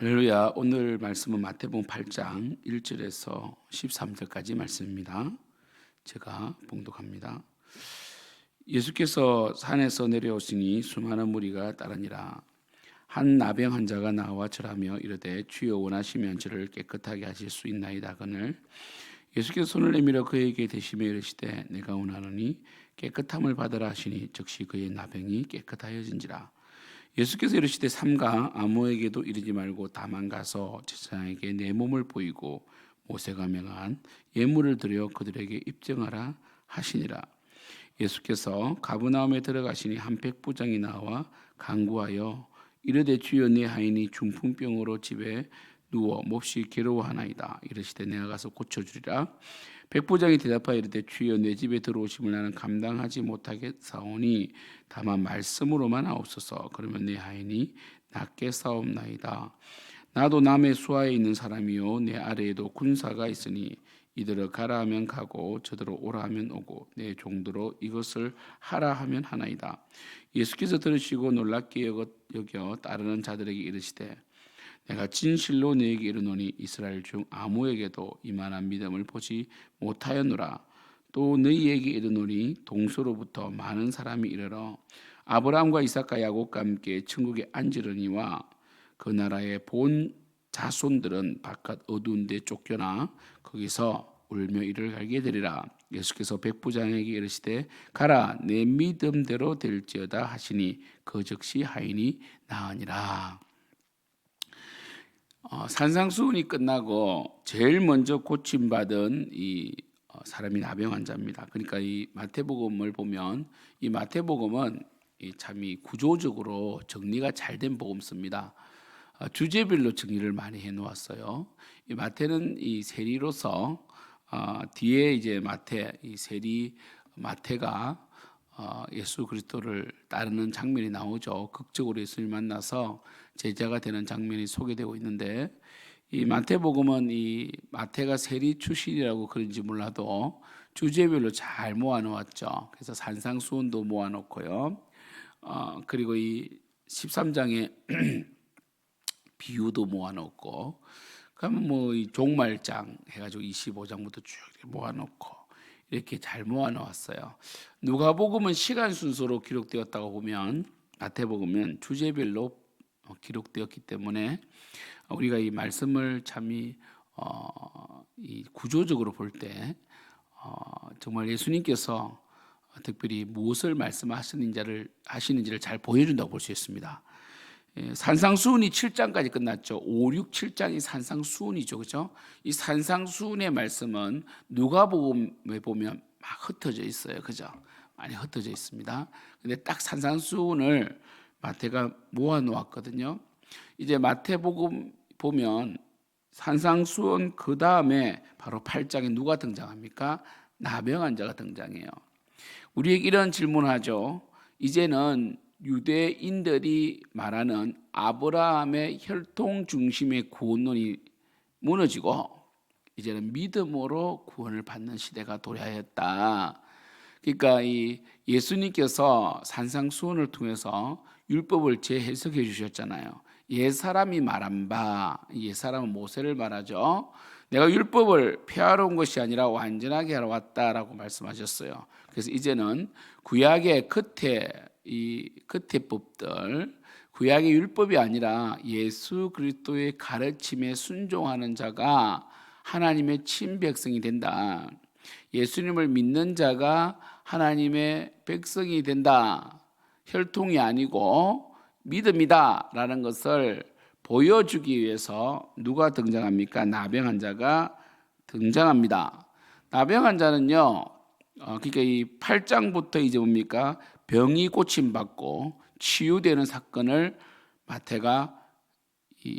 할렐루야. 오늘 말씀은 마태복음 8장 1절에서 13절까지 말씀입니다. 제가 봉독합니다. 예수께서 산에서 내려오시니 수많은 무리가 따르니라. 한 나병 환자가 나와 절하며 이르되 주여 원하시면 저를 깨끗하게 하실 수 있나이다거늘 예수께서 손을 내밀어 그에게 대시며 이르시되 내가 원하노니 깨끗함을 받으라 하시니 즉시 그의 나병이 깨끗하여진지라. 예수께서 이르시되 삼가 아무에게도 이르지 말고 다만 가서 제사장에게 내 몸을 보이고 모세가 명한 예물을 드려 그들에게 입증하라 하시니라. 예수께서 가버나움에 들어가시니 한 백부장이 나와 간구하여 이르되 주여 내 하인이 중풍병으로 집에 누워 몹시 괴로워하나이다. 이르시되 내가 가서 고쳐주리라. 백부장이 대답하여 이르되 주여 내 집에 들어오심을 나는 감당하지 못하겠사오니 다만 말씀으로만 하옵소서. 그러면 내 하인이 낫게 사옵나이다. 나도 남의 수하에 있는 사람이요 내 아래에도 군사가 있으니 이들을 가라 하면 가고 저들을 오라 하면 오고 내 종도로 이것을 하라 하면 하나이다. 예수께서 들으시고 놀랍게 여겨 따르는 자들에게 이르시되 내가 진실로 너에게 이르노니 이스라엘 중 아무에게도 이만한 믿음을 보지 못하였노라. 또 너희에게 이르노니 동서로부터 많은 사람이 이르러 아브라함과 이삭과 야곱과 함께 천국에 앉으려니와 그 나라의 본 자손들은 바깥 어두운 데 쫓겨나 거기서 울며 이를 갈게 되리라. 예수께서 백부장에게 이르시되 가라 내 믿음대로 될지어다 하시니 그 즉시 하인이 나으니라. 산상수훈이 끝나고 제일 먼저 고침받은 이 사람이 나병 환자입니다. 그러니까 이 마태복음을 보면 이 마태복음은 참 구조적으로 정리가 잘 된 복음서입니다. 주제별로 정리를 많이 해놓았어요. 이 마태는 이 세리로서 뒤에 이제 마태가 예수 그리스도를 따르는 장면이 나오죠. 극적으로 예수를 만나서 제자가 되는 장면이 소개되고 있는데 이 마태복음은 이 마태가 세리 출신이라고 그런지 몰라도 주제별로 잘 모아놓았죠. 그래서 산상수훈도 모아놓고요. 그리고 이 13장에 비유도 모아놓고 그러면 이 종말장 해가지고 25장부터 쭉 모아놓고 이렇게 잘 모아놓았어요. 누가복음은 시간 순서로 기록되었다고 보면 마태복음은 주제별로 기록되었기 때문에 우리가 이 말씀을 참이 이 구조적으로 볼 때 정말 예수님께서 특별히 무엇을 말씀하시는지를 잘 보여준다고 볼 수 있습니다. 산상수훈이 7장까지 끝났죠. 5, 6, 7장이 산상수훈이죠. 그죠? 이 산상수훈의 말씀은 누가복음에 보면 막 흩어져 있어요. 그죠? 많이 흩어져 있습니다. 근데 딱 산상수훈을 마태가 모아 놓았거든요. 이제 마태복음 보면 산상수훈 그 다음에 바로 8장에 누가 등장합니까? 나병 환자가 등장해요. 우리에게 이런 질문을 하죠. 이제는 유대인들이 말하는 아브라함의 혈통 중심의 구원론이 무너지고 이제는 믿음으로 구원을 받는 시대가 도래하였다. 그러니까 이 예수님께서 산상수훈을 통해서 율법을 재해석해 주셨잖아요. 옛사람이 말한 바, 옛사람은 모세를 말하죠. 내가 율법을 폐하러 온 것이 아니라 완전하게 하러 왔다라고 말씀하셨어요. 그래서 이제는 구약의 끝에 법들, 구약의 율법이 아니라 예수 그리스도의 가르침에 순종하는 자가 하나님의 친백성이 된다. 예수님을 믿는 자가 하나님의 백성이 된다. 혈통이 아니고 믿음이다 라는 것을 보여주기 위해서 누가 등장합니까? 나병 환자가 등장합니다. 나병 환자는요, 그러니까 이 8장부터 이제 뭡니까? 병이 고침받고 치유되는 사건을 마태가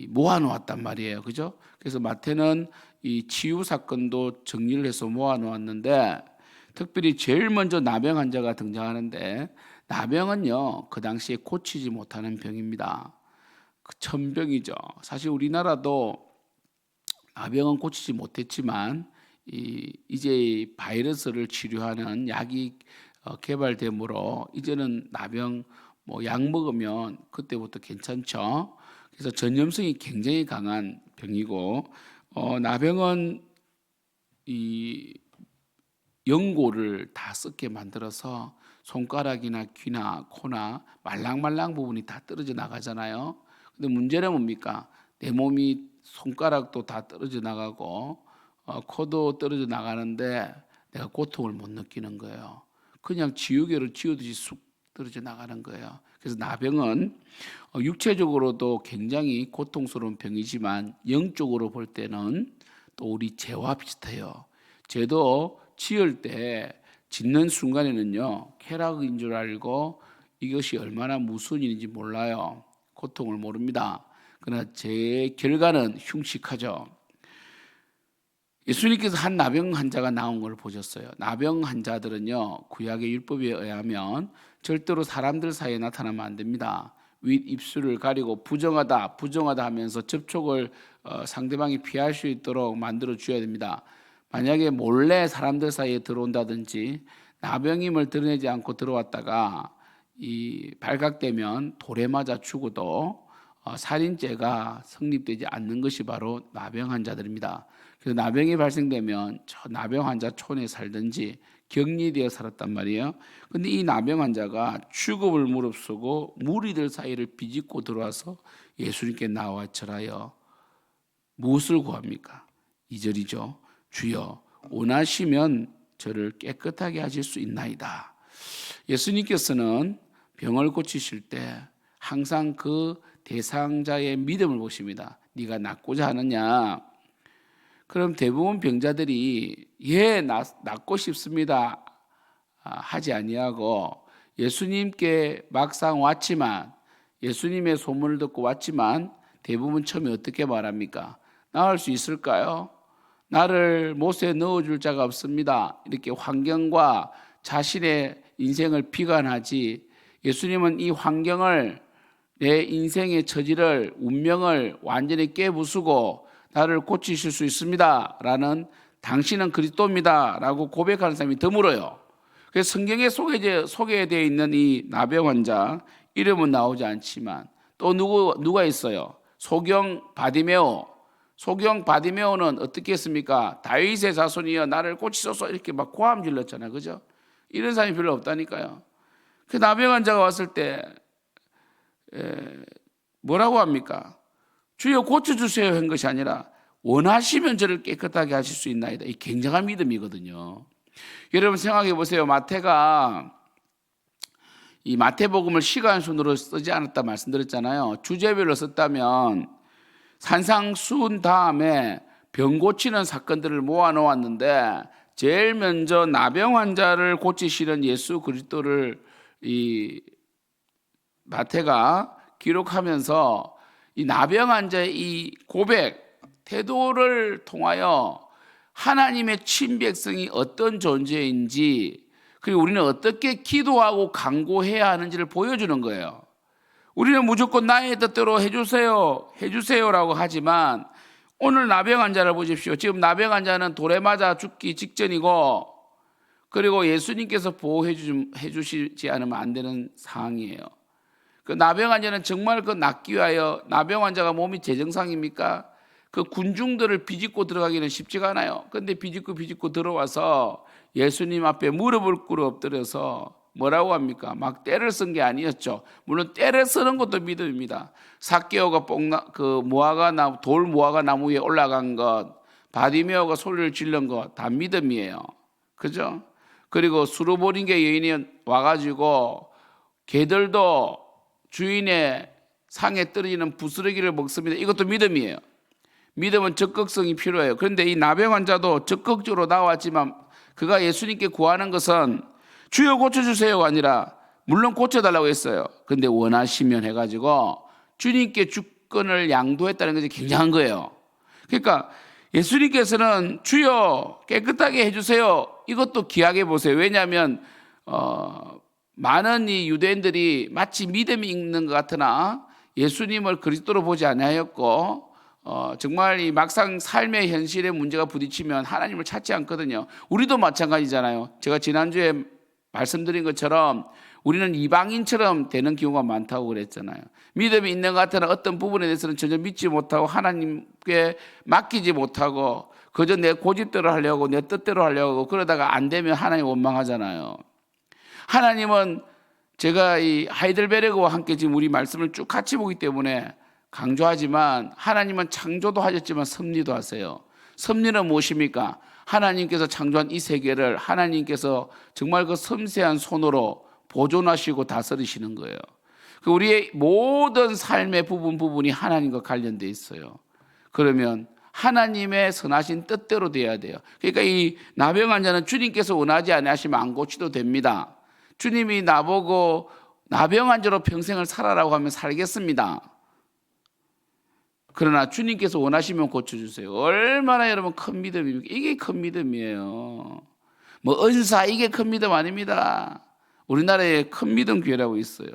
모아놓았단 말이에요. 그죠? 그래서 마태는 이 치유 사건도 정리를 해서 모아놓았는데 특별히 제일 먼저 나병 환자가 등장하는데 나병은요, 그 당시에 고치지 못하는 병입니다. 천병이죠. 사실 우리나라도 나병은 고치지 못했지만 이제 바이러스를 치료하는 약이 개발됨으로 이제는 나병 약 먹으면 그때부터 괜찮죠. 그래서 전염성이 굉장히 강한 병이고 나병은 이 연고를 다 썩게 만들어서 손가락이나 귀나 코나 말랑말랑 부분이 다 떨어져 나가잖아요. 근데 문제는 뭡니까? 내 몸이 손가락도 다 떨어져 나가고 코도 떨어져 나가는데 내가 고통을 못 느끼는 거예요. 그냥 지우개로 지우듯이 쑥 떨어져 나가는 거예요. 그래서 나병은 육체적으로도 굉장히 고통스러운 병이지만 영적으로 볼 때는 또 우리 죄와 비슷해요. 죄도 지을 때 짓는 순간에는요 쾌락인 줄 알고 이것이 얼마나 무서운 일인지 몰라요. 고통을 모릅니다. 그러나 죄의 결과는 흉측하죠. 예수님께서 한 나병 환자가 나온 걸 보셨어요. 나병 환자들은요 구약의 율법에 의하면 절대로 사람들 사이에 나타나면 안 됩니다. 윗 입술을 가리고 부정하다 하면서 접촉을 상대방이 피할 수 있도록 만들어 줘야 됩니다. 만약에 몰래 사람들 사이에 들어온다든지 나병임을 드러내지 않고 들어왔다가 발각되면 돌에 맞아 죽어도 살인죄가 성립되지 않는 것이 바로 나병 환자들입니다. 그래서 나병이 발생되면 저 나병 환자 촌에 살든지 격리되어 살았단 말이에요. 근데 이 나병 환자가 죽음을 무릅쓰고 무리들 사이를 비집고 들어와서 예수님께 나와 절하여 무엇을 구합니까? 2절이죠. 주여 원하시면 저를 깨끗하게 하실 수 있나이다. 예수님께서는 병을 고치실 때 항상 그 대상자의 믿음을 보십니다. 네가 낫고자 하느냐? 그럼 대부분 병자들이 낫고 싶습니다 하지 아니하고 예수님께 막상 왔지만 예수님의 소문을 듣고 왔지만 대부분 처음에 어떻게 말합니까? 나을 수 있을까요? 나를 못에 넣어줄 자가 없습니다. 이렇게 환경과 자신의 인생을 비관하지 예수님은 이 환경을 내 인생의 처지를 운명을 완전히 깨부수고 나를 고치실 수 있습니다 라는 당신은 그리스도입니다 라고 고백하는 사람이 드물어요. 그래서 성경에 소개되어 있는 이 나병 환자 이름은 나오지 않지만 또 누가 있어요? 소경 바디메오는 어떻게 했습니까? 다윗의 자손이여 나를 고치소서 이렇게 막 고함 질렀잖아요. 그죠? 이런 사람이 별로 없다니까요. 그 나병 환자가 왔을 때 뭐라고 합니까? 주여 고쳐주세요 한 것이 아니라 원하시면 저를 깨끗하게 하실 수 있나이다. 이 굉장한 믿음이거든요. 여러분 생각해 보세요. 마태가 이 마태복음을 시간 순으로 쓰지 않았다 말씀드렸잖아요. 주제별로 썼다면 산상수훈 다음에 병 고치는 사건들을 모아놓았는데 제일 먼저 나병 환자를 고치시는 예수 그리스도를 이 마태가 기록하면서 이 나병 환자의 이 고백, 태도를 통하여 하나님의 친백성이 어떤 존재인지 그리고 우리는 어떻게 기도하고 간구해야 하는지를 보여주는 거예요. 우리는 무조건 나의 뜻대로 해주세요라고 하지만 오늘 나병 환자를 보십시오. 지금 나병 환자는 돌에 맞아 죽기 직전이고 그리고 예수님께서 보호해 주시지 않으면 안 되는 상황이에요. 그 나병 환자는 정말 그 낫기 위하여 나병 환자가 몸이 재정상입니까? 그 군중들을 비집고 들어가기는 쉽지가 않아요. 그런데 비집고 들어와서 예수님 앞에 무릎을 꿇어 엎드려서 뭐라고 합니까? 막 떼를 쓴 게 아니었죠. 물론 떼를 쓰는 것도 믿음입니다. 삭개오가 돌 무화과 나무 위에 올라간 것, 바디메오가 소리를 지른 것 다 믿음이에요. 그죠? 그리고 수르보닌게 여인이 와가지고 개들도 주인의 상에 떨어지는 부스러기를 먹습니다. 이것도 믿음이에요. 믿음은 적극성이 필요해요. 그런데 이 나병 환자도 적극적으로 나왔지만 그가 예수님께 구하는 것은 주여 고쳐주세요가 아니라 물론 고쳐달라고 했어요. 그런데 원하시면 해가지고 주님께 주권을 양도했다는 것이 굉장한 거예요. 그러니까 예수님께서는 주여 깨끗하게 해주세요 이것도 귀하게 보세요. 왜냐하면 많은 이 유대인들이 마치 믿음이 있는 것 같으나 예수님을 그리스도로 보지 아니하였고 정말 이 막상 삶의 현실에 문제가 부딪히면 하나님을 찾지 않거든요. 우리도 마찬가지잖아요. 제가 지난주에 말씀드린 것처럼 우리는 이방인처럼 되는 경우가 많다고 그랬잖아요. 믿음이 있는 것 같으나 어떤 부분에 대해서는 전혀 믿지 못하고 하나님께 맡기지 못하고 그저 내 고집대로 하려고 내 뜻대로 하려고 그러다가 안 되면 하나님 원망하잖아요. 하나님은 제가 이 하이델베르그와 함께 지금 우리 말씀을 쭉 같이 보기 때문에 강조하지만 하나님은 창조도 하셨지만 섭리도 하세요. 섭리는 무엇입니까? 하나님께서 창조한 이 세계를 하나님께서 정말 그 섬세한 손으로 보존하시고 다스리시는 거예요. 우리의 모든 삶의 부분이 하나님과 관련되어 있어요. 그러면 하나님의 선하신 뜻대로 돼야 돼요. 그러니까 이 나병 환자는 주님께서 원하지 아니하시면 안 고치도 됩니다. 주님이 나보고 나병 환자로 평생을 살아라고 하면 살겠습니다. 그러나 주님께서 원하시면 고쳐주세요. 얼마나 여러분 큰 믿음입니까? 이게 큰 믿음이에요. 뭐 은사 이게 큰 믿음 아닙니다. 우리나라에 큰 믿음 교회라고 있어요.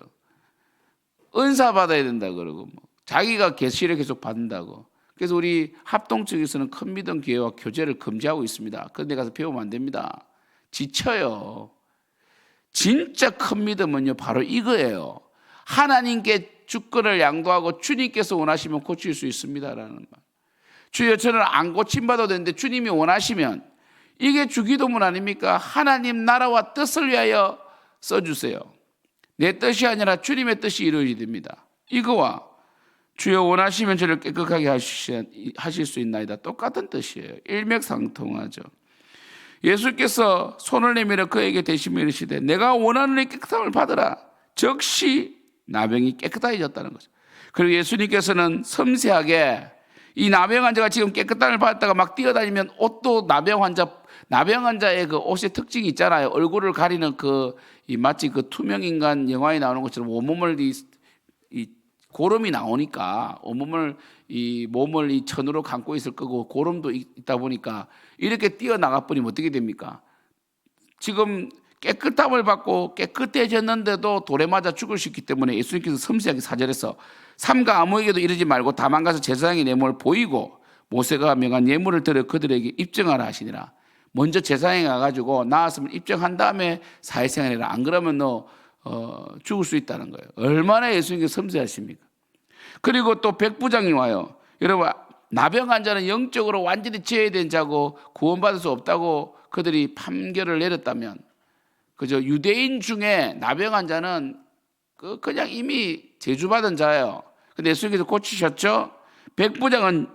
은사 받아야 된다 그러고 뭐 자기가 계시를 계속 받는다고. 그래서 우리 합동 측에서는 큰 믿음 교회와 교제를 금지하고 있습니다. 그런데 가서 배우면 안 됩니다. 지쳐요. 진짜 큰 믿음은요 바로 이거예요. 하나님께 주권을 양도하고 주님께서 원하시면 고칠 수 있습니다라는 말. 주여 저는 안 고침받아도 되는데 주님이 원하시면 이게 주기도문 아닙니까? 하나님 나라와 뜻을 위하여 써주세요. 내 뜻이 아니라 주님의 뜻이 이루어져야 됩니다. 이거와 주여 원하시면 저를 깨끗하게 하실 수 있나이다. 똑같은 뜻이에요. 일맥상통하죠. 예수께서 손을 내밀어 그에게 대시며 이르시되 내가 원하는 이 깨끗함을 받으라. 즉시 나병이 깨끗해졌다는 거죠. 그리고 예수님께서는 섬세하게 이 나병 환자가 지금 깨끗함을 받았다가 막 뛰어다니면 옷도 나병 환자의 그 옷의 특징이 있잖아요. 얼굴을 가리는 마치 그 투명 인간 영화에 나오는 것처럼 온몸을 이 고름이 나오니까 온몸을 이 몸을 이 천으로 감고 있을 거고 고름도 있다 보니까 이렇게 뛰어나가 버리면 어떻게 됩니까? 지금 깨끗함을 받고 깨끗해졌는데도 돌에 맞아 죽을 수 있기 때문에 예수님께서 섬세하게 사절해서 삼가 아무에게도 이르지 말고 다만 가서 제사장의 뇌물을 보이고 모세가 명한 예물을 들여 그들에게 입증하라 하시니라. 먼저 제사장에 가가지고 나았으면 입증한 다음에 사회생활해라. 안 그러면 너 죽을 수 있다는 거예요. 얼마나 예수님께서 섬세하십니까? 그리고 또 백부장이 와요. 여러분 나병 환자는 영적으로 완전히 제외된 자고 구원받을 수 없다고 그들이 판결을 내렸다면 그저 유대인 중에 나병 환자는 그냥 이미 제주받은 자예요. 근데 예수님께서 고치셨죠? 백부장은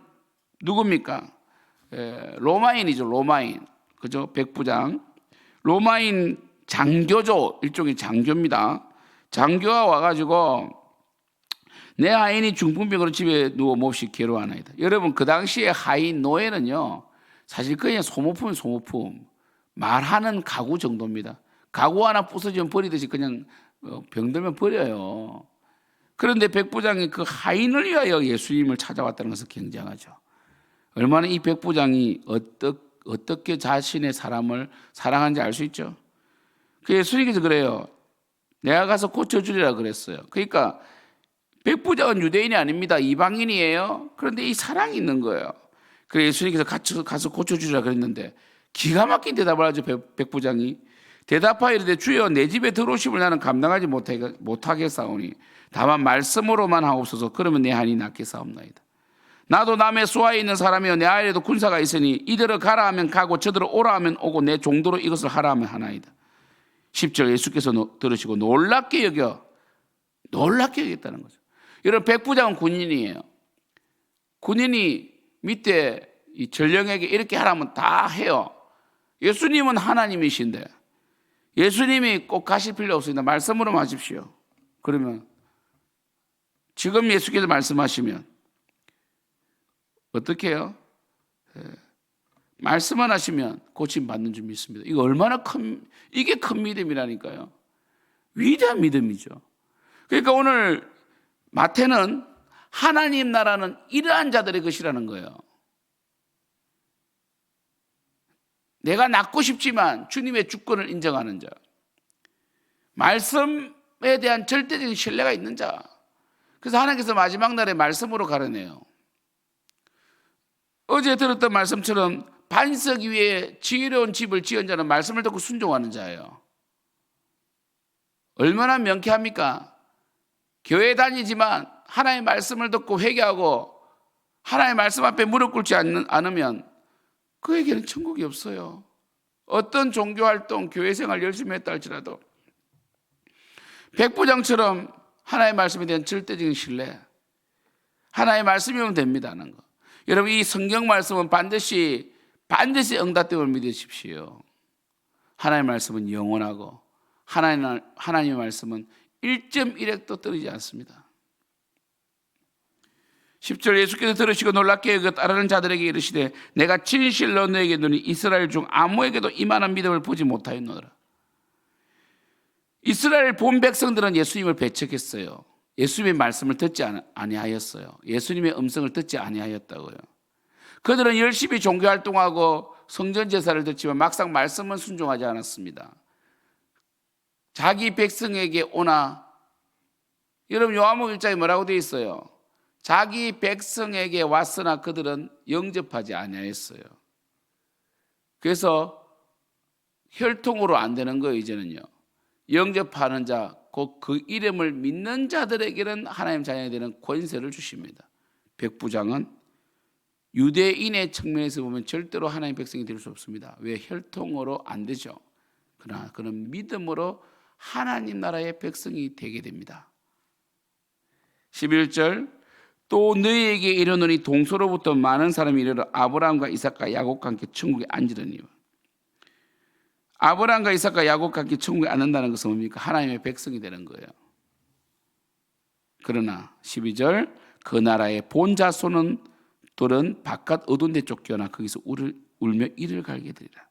누굽니까? 로마인이죠. 로마인. 그죠? 백부장. 로마인 장교죠. 일종의 장교입니다. 장교가 와가지고 내 하인이 중풍병으로 집에 누워 몹시 괴로워하나이다. 여러분 그 당시에 하인 노예는요 사실 그냥 소모품 말하는 가구 정도입니다. 가구 하나 부서지면 버리듯이 그냥 병들면 버려요. 그런데 백부장이 그 하인을 위하여 예수님을 찾아왔다는 것은 굉장하죠. 얼마나 이 백부장이 어떻게 자신의 사람을 사랑하는지 알 수 있죠. 그 예수님께서 그래요. 내가 가서 고쳐주리라 그랬어요. 그러니까 백부장은 유대인이 아닙니다. 이방인이에요. 그런데 이 사랑이 있는 거예요. 그래서 예수님께서 가서 고쳐주리라 그랬는데 기가 막힌 대답을 하죠. 백부장이 대답하여 이르되 주여 내 집에 들어오심을 나는 감당하지 못하겠사오니 다만 말씀으로만 하옵소서. 그러면 내 한이 낫겠사옵나이다. 나도 남의 수하에 있는 사람이요 내 아래에도 군사가 있으니 이들을 가라 하면 가고 저들을 오라 하면 오고 내 종도로 이것을 하라 하면 하나이다. 10절 예수께서 들으시고 놀랍게 여겼다는 거죠. 여러분 백부장은 군인이에요. 군인이 밑에 이 전령에게 이렇게 하라면 다 해요. 예수님은 하나님이신데 예수님이 꼭 가실 필요 없습니다. 말씀으로만 하십시오. 그러면 지금 예수께서 말씀하시면 어떻게 해요? 말씀만 하시면 고침받는 줄 믿습니다. 이거 얼마나 이게 큰 믿음이라니까요. 위대한 믿음이죠. 그러니까 오늘 마태는 하나님 나라는 이러한 자들의 것이라는 거예요. 내가 낫고 싶지만 주님의 주권을 인정하는 자, 말씀에 대한 절대적인 신뢰가 있는 자. 그래서 하나님께서 마지막 날에 말씀으로 가르네요. 어제 들었던 말씀처럼 반석 위에 지혜로운 집을 지은 자는 말씀을 듣고 순종하는 자예요. 얼마나 명쾌합니까? 교회 다니지만 하나님의 말씀을 듣고 회개하고 하나님의 말씀 앞에 무릎 꿇지 않으면 그에게는 천국이 없어요. 어떤 종교활동, 교회생활 열심히 했다 할지라도 백부장처럼 하나님의 말씀에 대한 절대적인 신뢰, 하나님의 말씀이면 됩니다 하는 거. 여러분, 이 성경 말씀은 반드시 응답됨을 믿으십시오. 하나님의 말씀은 영원하고 하나님의 말씀은 1.1핵도 떨어지지 않습니다. 10절, 예수께서 들으시고 놀랍게 여겨 따르는 자들에게 이르시되 내가 진실로 너에게 이르노니 이스라엘 중 아무에게도 이만한 믿음을 보지 못하였노라. 이스라엘 본 백성들은 예수님을 배척했어요. 예수님의 말씀을 듣지 아니하였어요. 예수님의 음성을 듣지 아니하였다고요. 그들은 열심히 종교활동하고 성전 제사를 드렸지만 막상 말씀은 순종하지 않았습니다. 자기 백성에게 오나, 여러분 요한복음 1장에 뭐라고 되어 있어요? 자기 백성에게 왔으나 그들은 영접하지 아니하였어요. 그래서 혈통으로 안 되는 거예요. 이제는요, 영접하는 자, 곧 그 이름을 믿는 자들에게는 하나님 자녀가 되는 권세를 주십니다. 백부장은 유대인의 측면에서 보면 절대로 하나님 백성이 될 수 없습니다. 왜? 혈통으로 안 되죠. 그러나 그는 믿음으로 하나님 나라의 백성이 되게 됩니다. 11절, 또 너희에게 이르노니 동서로부터 많은 사람이 이르러 아브라함과 이삭과 야곱과 함께 천국에 앉으려니. 아브라함과 이삭과 야곱과 함께 천국에 앉는다는 것은 뭡니까? 하나님의 백성이 되는 거예요. 그러나 12절, 그 나라의 본 자손은 돌은 바깥 어두운 데 쫓겨나 거기서 울며 이를 갈게 되리라.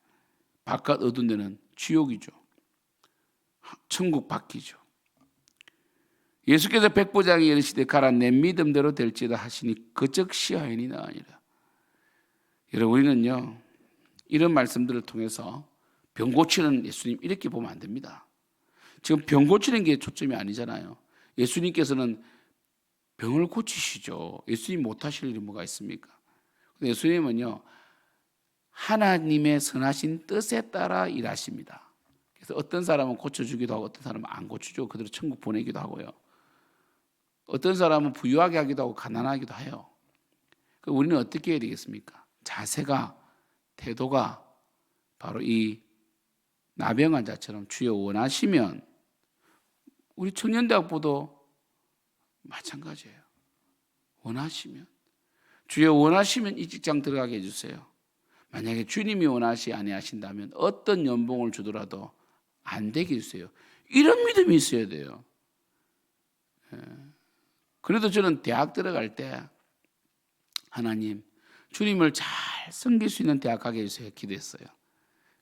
바깥 어두운 데는 지옥이죠. 천국 밖이죠. 예수께서 백부장이 이르시되 가라 내 믿음대로 될지다 하시니 그적 시하였니 나으니라. 여러분, 우리는요 이런 말씀들을 통해서 병 고치는 예수님 이렇게 보면 안 됩니다. 지금 병 고치는 게 초점이 아니잖아요. 예수님께서는 병을 고치시죠. 예수님 못하실 일이 뭐가 있습니까? 예수님은요 하나님의 선하신 뜻에 따라 일하십니다. 그래서 어떤 사람은 고쳐주기도 하고 어떤 사람은 안 고쳐주고 그대로 천국 보내기도 하고요. 어떤 사람은 부유하게 하기도 하고 가난하기도 해요. 우리는 어떻게 해야 되겠습니까? 자세가, 태도가 바로 이 나병 환자처럼 주여 원하시면, 우리 청년대학부도 마찬가지예요. 원하시면, 주여 원하시면 이 직장 들어가게 해주세요. 만약에 주님이 원하시 아니하신다면 어떤 연봉을 주더라도 안 되게 해주세요. 이런 믿음이 있어야 돼요. 그래도 저는 대학 들어갈 때 하나님 주님을 잘 섬길 수 있는 대학 가게 해주세요 기도했어요.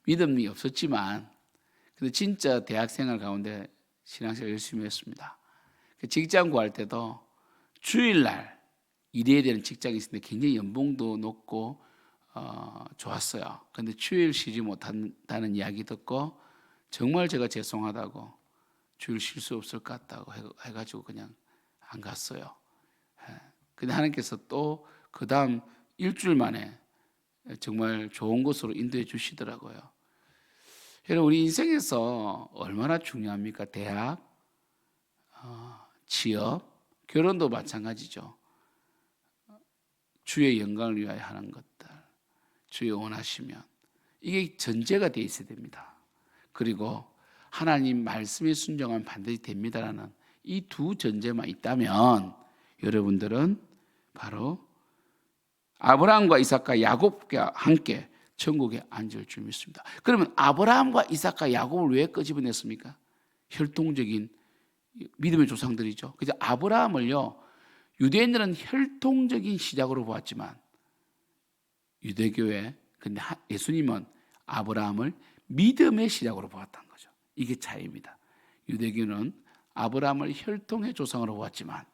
믿음이 없었지만 근데 진짜 대학생활 가운데 신앙생활 열심히 했습니다. 직장 구할 때도 주일날 일해야 되는 직장이 있었는데 굉장히 연봉도 높고 좋았어요. 근데 주일 쉬지 못한다는 이야기 듣고 정말 제가 죄송하다고, 주일 쉴 수 없을 것 같다고 해가지고 그냥 안 갔어요. 근데 하나님께서 또 그 다음 일주일 만에 정말 좋은 곳으로 인도해 주시더라고요. 여러분, 우리 인생에서 얼마나 중요합니까? 대학, 취업, 결혼도 마찬가지죠. 주의 영광을 위하여 하는 것들, 주의 원하시면 이게 전제가 되어 있어야 됩니다. 그리고 하나님 말씀에 순종하면 반드시 됩니다라는 이 두 전제만 있다면 여러분들은 바로 아브라함과 이삭과 야곱과 함께 천국에 앉을 줄 믿습니다. 그러면 아브라함과 이삭과 야곱을 왜 끄집어냈습니까? 혈통적인 믿음의 조상들이죠. 그래서 아브라함을요 유대인들은 혈통적인 시작으로 보았지만 유대교회, 근데 예수님은 아브라함을 믿음의 시작으로 보았다는 거죠. 이게 차이입니다. 유대교는 아브라함을 혈통의 조상으로 보았지만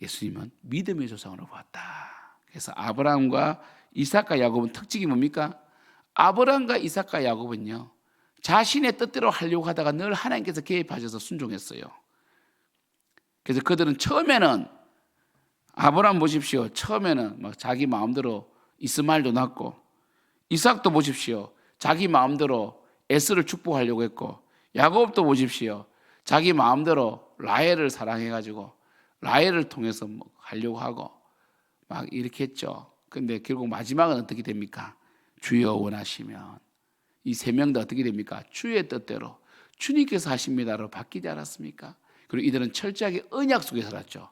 예수님은 믿음의 조상으로 보았다. 그래서 아브라함과 이삭과 야곱은 특징이 뭡니까? 아브라함과 이삭과 야곱은요 자신의 뜻대로 하려고 하다가 늘 하나님께서 개입하셔서 순종했어요. 그래서 그들은 처음에는, 아브라함 보십시오, 처음에는 막 자기 마음대로 이스마엘도 낳고, 이삭도 보십시오, 자기 마음대로 에스를 축복하려고 했고, 야곱도 보십시오, 자기 마음대로 라헬을 사랑해가지고 라헬을 통해서 뭐 하려고 하고 막 이렇게 했죠. 근데 결국 마지막은 어떻게 됩니까? 주여 원하시면 이 세 명 다 어떻게 됩니까? 주의 뜻대로 주님께서 하십니다로 바뀌지 않았습니까? 그리고 이들은 철저하게 언약 속에 살았죠.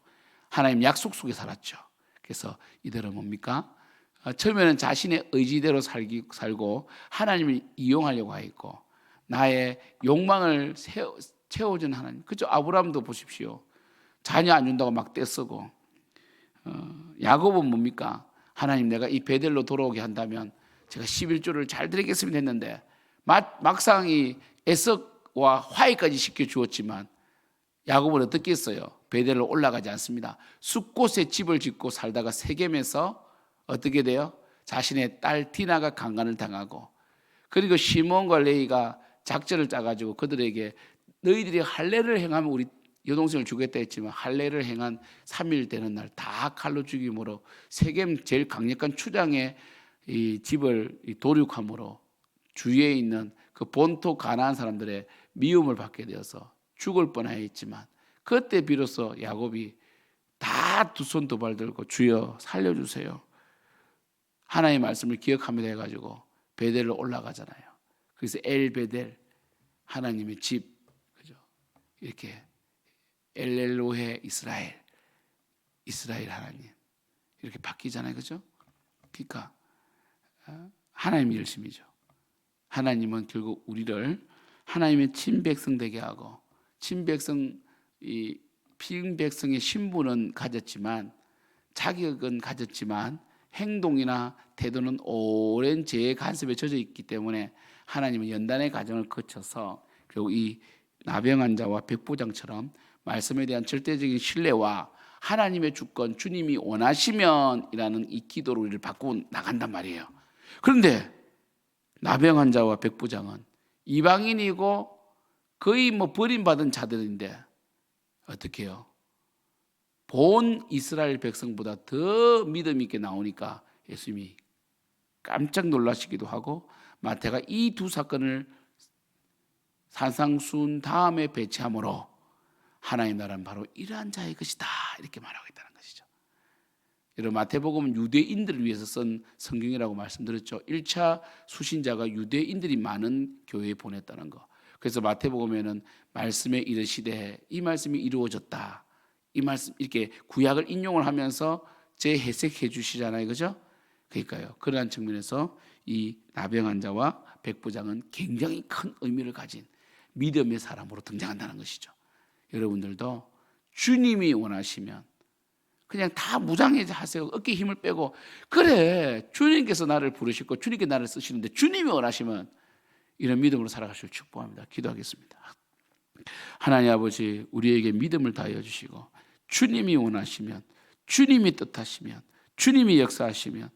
하나님 약속 속에 살았죠. 그래서 이들은 뭡니까? 처음에는 자신의 의지대로 살고 하나님을 이용하려고 했고 나의 욕망을 채워준 하나님. 그죠? 아브라함도 보십시오. 자녀 안 준다고 막 떼쓰고 야곱은 뭡니까? 하나님 내가 이 베델로 돌아오게 한다면 제가 11조를 잘 드리겠습니다 했는데 막상 이 에석과 화해까지 시켜주었지만 야곱은 어떻게 했어요? 베델로 올라가지 않습니다. 숲곳에 집을 짓고 살다가 세겜에서 어떻게 돼요? 자신의 딸 디나가 강간을 당하고 그리고 시몬과 레이가 작전을 짜가지고 그들에게 너희들이 할례를 행하면 우리 여동생을 주겠다 했지만 할례를 행한 3일 되는 날 다 칼로 죽임으로 세겜 제일 강력한 추장의 이 집을 도륙함으로 주위에 있는 그 본토 가나안 사람들의 미움을 받게 되어서 죽을 뻔하였지만 그때 비로소 야곱이 다 두 손 두 발 들고 주여 살려주세요. 하나님의 말씀을 기억하며 해가지고 베델로 올라가잖아요. 그래서 엘베델 하나님의 집, 그죠? 이렇게 엘렐로헤 이스라엘 하나님 이렇게 바뀌잖아요, 그죠? 그러니까 하나님의 열심이죠. 하나님은 결국 우리를 하나님의 친백성 되게 하고 빈백성의 신분은 가졌지만 자격은 가졌지만 행동이나 태도는 오랜 죄의 간섭에 젖어 있기 때문에 하나님은 연단의 과정을 거쳐서 결국 이 나병한 자와 백부장처럼 말씀에 대한 절대적인 신뢰와 하나님의 주권, 주님이 원하시면이라는 이 기도로 우리를 바꾸고 나간단 말이에요. 그런데 나병한 자와 백부장은 이방인이고 거의 뭐 버림받은 자들인데 어떻게 해요? 본 이스라엘 백성보다 더 믿음 있게 나오니까 예수님이 깜짝 놀라시기도 하고 마태가 이 두 사건을 산상수훈 다음에 배치함으로 하나님 나라는 바로 이러한 자의 것이다 이렇게 말하고 있다는 것이죠. 여러분 마태복음은 유대인들을 위해서 쓴 성경이라고 말씀드렸죠. 1차 수신자가 유대인들이 많은 교회에 보냈다는 거. 그래서 마태복음에는 말씀에 이르시되 이 말씀이 이루어졌다. 이 말씀 이렇게 구약을 인용을 하면서 재해석해 주시잖아요. 그죠? 그러니까요. 그러한 측면에서 이 나병한 자와 백부장은 굉장히 큰 의미를 가진 믿음의 사람으로 등장한다는 것이죠. 여러분들도 주님이 원하시면 그냥 다 무장하세요. 어깨에 힘을 빼고 그래 주님께서 나를 부르시고 주님께 나를 쓰시는데 주님이 원하시면 이런 믿음으로 살아가시길 축복합니다. 기도하겠습니다. 하나님 아버지 우리에게 믿음을 다하여 주시고 주님이 원하시면 주님이 뜻하시면 주님이 역사하시면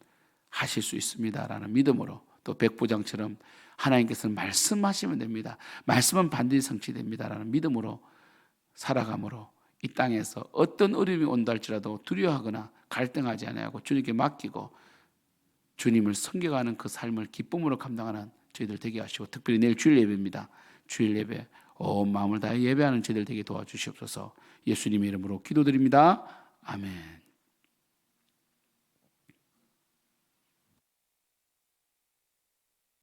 하실 수 있습니다라는 믿음으로 또 백부장처럼 하나님께서는 말씀하시면 됩니다. 말씀은 반드시 성취됩니다라는 믿음으로 살아감으로 이 땅에서 어떤 어려움이 온다 할지라도 두려워하거나 갈등하지 않아야하고 주님께 맡기고 주님을 섬겨가는 그 삶을 기쁨으로 감당하는 저희들 되게 하시고 특별히 내일 주일 예배입니다. 주일 예배 온 마음을 다해 예배하는 저희들 되게 도와주시옵소서. 예수님의 이름으로 기도드립니다. 아멘.